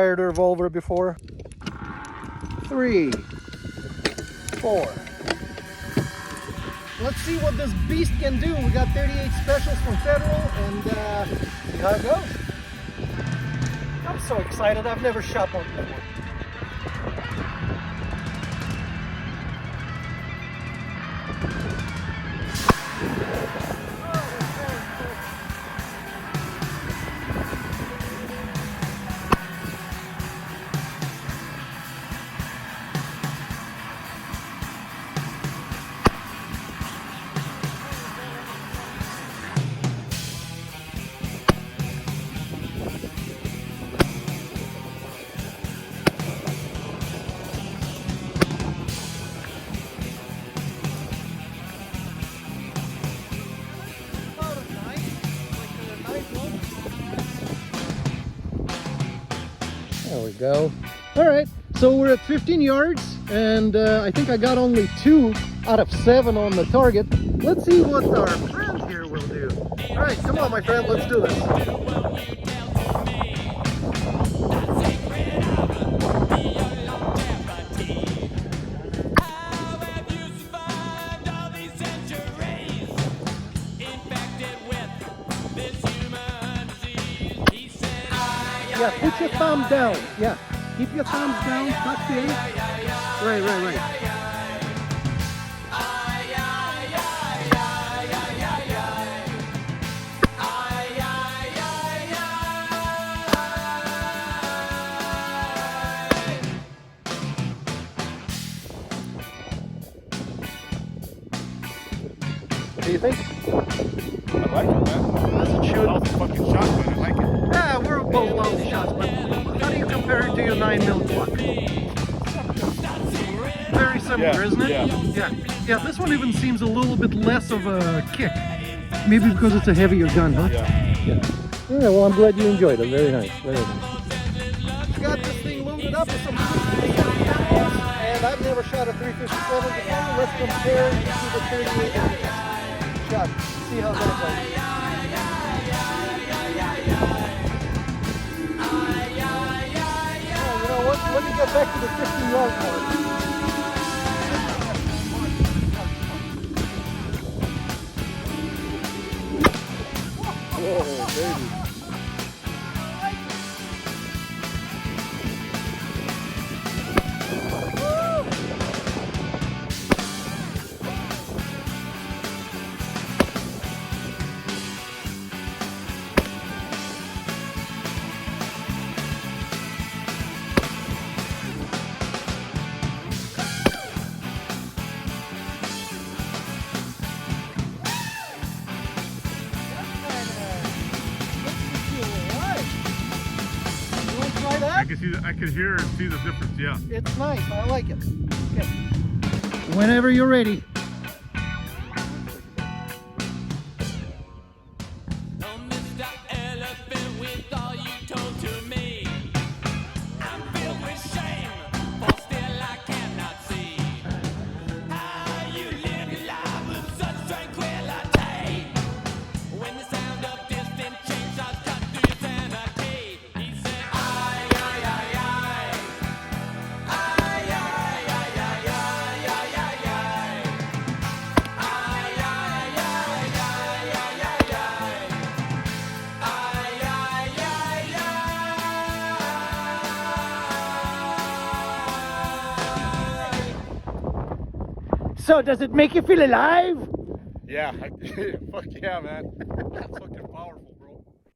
Fired a revolver before. 3, 4. Let's see what this beast can do. We got 38 specials from Federal, and see how it goes. I'm so excited. I've never shot one before. There we go. All right, so we're at 15 yards, and I think I got only 2 out of 7 on the target. Let's see what our friend here will do. All right, come on, my friend, let's do this. Yeah, put your thumb down. Yeah, keep your thumbs down. Touch the air. Right. What do you think? I like it, man. Does it shoot? That was a fucking shotgun. I like it. Yeah, we're both lousy shots, but how do you compare it to your 9mm Glock? Very similar, isn't it? Yeah, this one even seems a little bit less of a kick. Maybe because it's a heavier gun, huh? Yeah, well, I'm glad you enjoyed it. Very nice, very nice. Got this thing loaded up with some 357 cannons, and I've never shot a 357 before. Let's compare it to the 38 shot. See how that goes. Let me get back to the 15-yard mark. Whoa, baby. I could hear and see the difference, yeah. It's nice, I like it. Okay. Whenever you're ready. So, does it make you feel alive? Yeah, fuck yeah, man. That's fucking powerful.